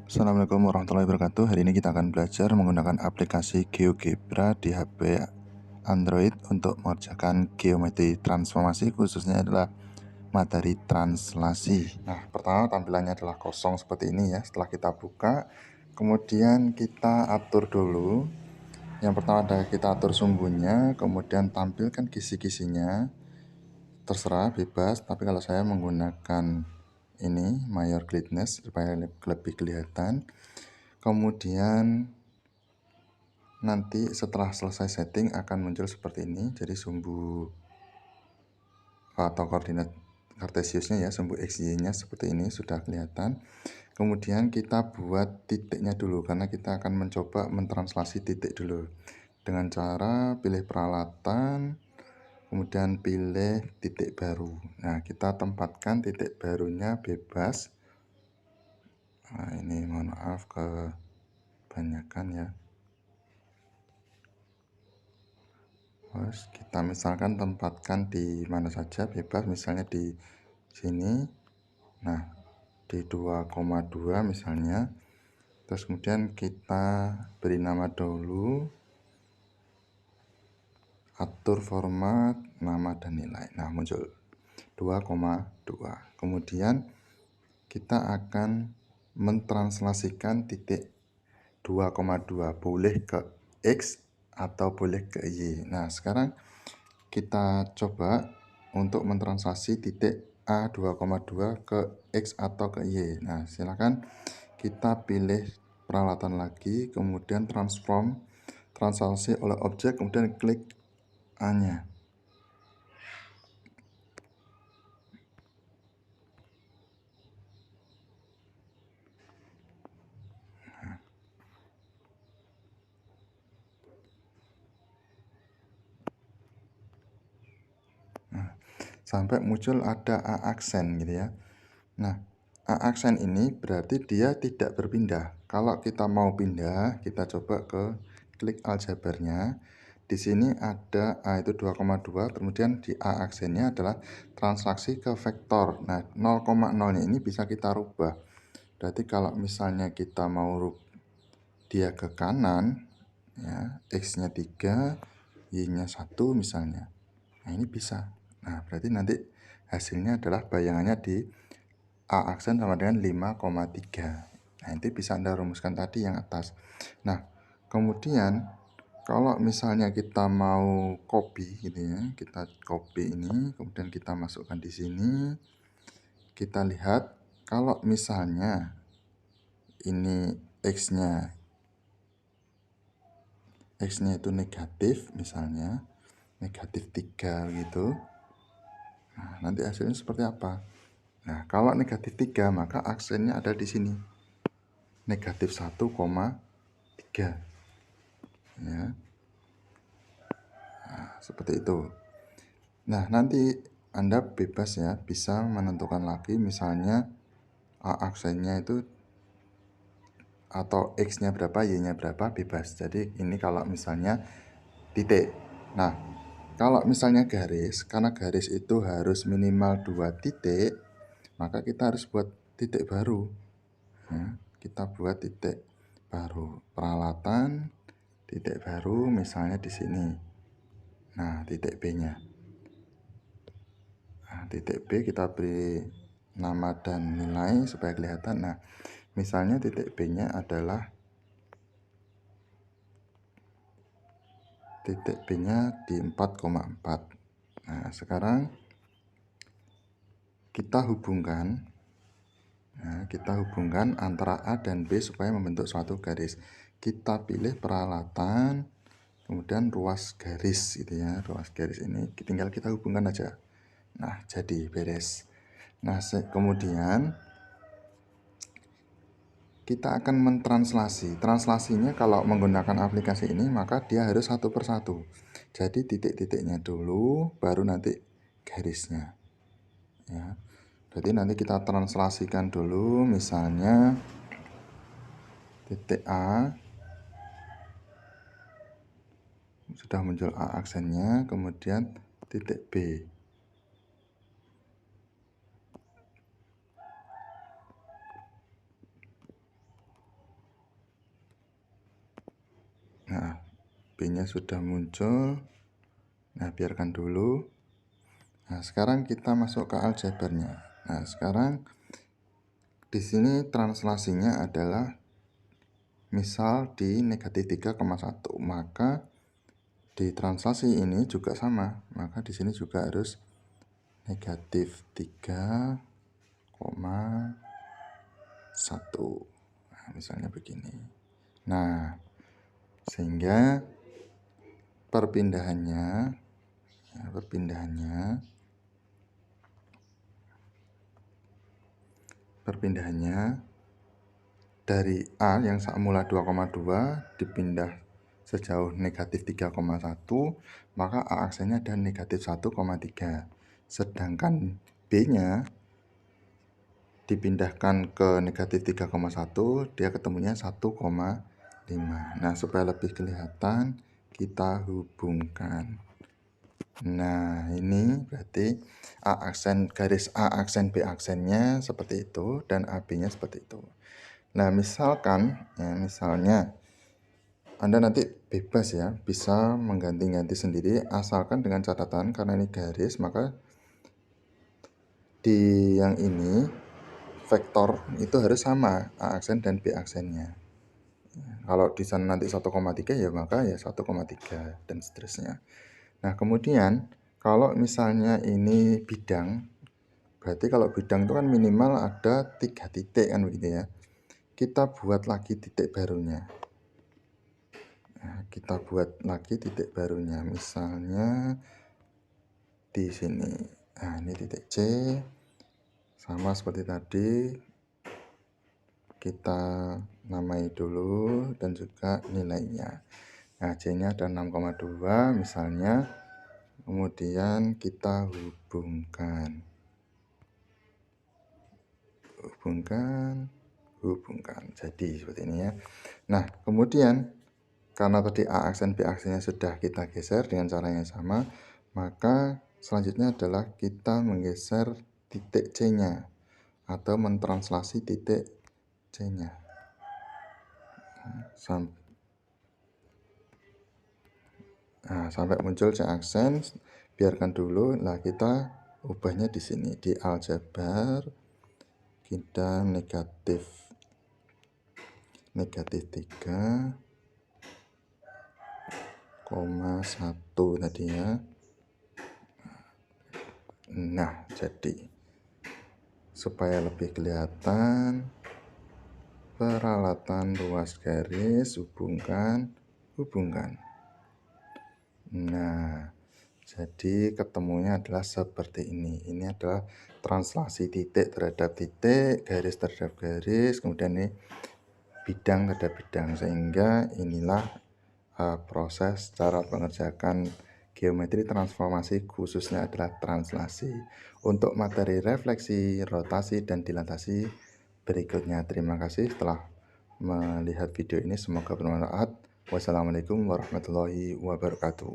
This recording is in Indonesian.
Assalamualaikum warahmatullahi wabarakatuh. Hari ini kita akan belajar menggunakan aplikasi GeoGebra di HP Android untuk mengerjakan geometri transformasi, khususnya adalah materi translasi. Nah, pertama tampilannya adalah kosong seperti ini ya. Setelah kita buka, kemudian kita atur dulu. Yang pertama adalah kita atur sumbunya, kemudian tampilkan kisi-kisinya. Terserah, bebas, tapi kalau saya menggunakan ini mayor gladness supaya lebih kelihatan. Kemudian nanti setelah selesai setting akan muncul seperti ini. Jadi sumbu atau koordinat kartesiusnya ya, sumbu XY-nya seperti ini sudah kelihatan. Kemudian kita buat titiknya dulu, karena kita akan mencoba mentranslasi titik dulu dengan cara pilih peralatan, kemudian pilih titik baru. Nah, kita tempatkan titik barunya bebas. Nah, ini mohon maaf kebanyakan ya. Terus kita misalkan tempatkan di mana saja bebas, misalnya di sini. Nah, di 2,2 misalnya. Terus kemudian kita beri nama dulu, atur format, nama dan nilai. Nah, muncul 2,2. Kemudian kita akan mentranslasikan titik 2,2, boleh ke X atau boleh ke Y. Nah, sekarang kita coba untuk mentranslasi titik A 2,2 ke X atau ke Y. Nah, silakan kita pilih peralatan lagi, kemudian translasi oleh objek, kemudian klik A-nya. Sampai muncul ada A aksen gitu ya. Nah, A aksen ini berarti dia tidak berpindah. Kalau kita mau pindah, kita coba ke klik aljabarnya. Di sini ada A itu 2,2, kemudian di A aksennya adalah transaksi ke vektor. Nah, 0,0-nya ini bisa kita rubah. Berarti kalau misalnya kita mau dia ke kanan, ya, X-nya 3, Y-nya 1 misalnya. Nah, ini bisa. Nah, berarti nanti hasilnya adalah bayangannya di A aksen sama dengan 5,3. Nah, itu bisa Anda rumuskan tadi yang atas. Nah, kemudian kalau misalnya kita mau copy gitu ya, kita copy ini, kemudian kita masukkan di sini. Kita lihat kalau misalnya ini X-nya itu negatif, misalnya negatif 3 gitu. Nah, nanti hasilnya seperti apa? Nah, kalau negatif 3, maka aksennya ada di sini. Negatif 1,3. Ya. Nah, seperti itu. Nah, nanti Anda bebas ya, bisa menentukan lagi misalnya A aksennya itu atau X-nya berapa, Y-nya berapa, bebas. Jadi ini kalau misalnya titik. Nah, kalau misalnya garis, karena garis itu harus minimal 2 titik, maka kita harus buat titik baru. Ya, kita buat titik baru. Peralatan, titik baru misalnya di sini. Nah, titik B-nya. Nah, titik B kita beri nama dan nilai supaya kelihatan. Nah, misalnya titik B-nya adalah titik B-nya di 4,4. Nah, sekarang kita hubungkan antara A dan B supaya membentuk suatu garis. Kita pilih peralatan, kemudian ruas garis gitu ya. Ruas garis ini tinggal kita hubungkan aja. Nah, jadi beres. Nah, kemudian kita akan mentranslasi. Translasinya kalau menggunakan aplikasi ini, maka dia harus satu persatu. Jadi titik-titiknya dulu, baru nanti garisnya. Ya. Jadi nanti kita translasikan dulu, misalnya titik A, sudah muncul A aksennya, kemudian titik B. B-nya sudah muncul. Nah, biarkan dulu. Nah, sekarang kita masuk ke aljabarnya. Nah, sekarang di sini translasinya adalah misal di negatif 3,1, maka di translasi ini juga sama, maka di sini juga harus negatif 3,1. Nah, misalnya begini. Nah, sehingga perpindahannya dari A yang semula 2,2 dipindah sejauh negatif 3,1, maka A aksennya ada negatif 1,3. Sedangkan B-nya dipindahkan ke negatif 3,1, dia ketemunya 1,5. Nah, supaya lebih kelihatan, kita hubungkan. Nah, ini berarti A aksen, garis A aksen B aksennya seperti itu, dan AB-nya seperti itu. Nah, misalkan, ya, misalnya Anda nanti bebas ya, bisa mengganti-ganti sendiri, asalkan dengan catatan, karena ini garis, maka di yang ini vektor itu harus sama A aksen dan B aksennya. Kalau di sana nanti 1,3 ya maka ya 1,3 dan seterusnya. Nah, kemudian kalau misalnya ini bidang, berarti kalau bidang itu kan minimal ada 3 titik kan begitu ya. Kita buat lagi titik barunya. Nah, kita buat lagi titik barunya, misalnya di sini. Nah, ini titik C, sama seperti tadi, kita namai dulu dan juga nilainya. Nah, C-nya ada 6,2 misalnya, kemudian kita hubungkan. Jadi seperti ini ya. Nah, kemudian karena tadi A aksen B aksennya sudah kita geser dengan cara yang sama, maka selanjutnya adalah kita menggeser titik C-nya atau mentranslasi titik C-nya. Sampai muncul C aksen, biarkan dulu. Nah, kita ubahnya di sini di aljabar, kita negatif 3,1 tadi ya. Nah, jadi supaya lebih kelihatan, peralatan ruas garis hubungkan. Nah, jadi ketemunya adalah seperti ini. Ini adalah translasi titik terhadap titik, garis terhadap garis, kemudian ini bidang terhadap bidang, sehingga inilah proses cara mengerjakan geometri transformasi, khususnya adalah translasi. Untuk materi refleksi, rotasi, dan dilatasi berikutnya. Terima kasih telah melihat video ini, semoga bermanfaat. Wassalamualaikum warahmatullahi wabarakatuh.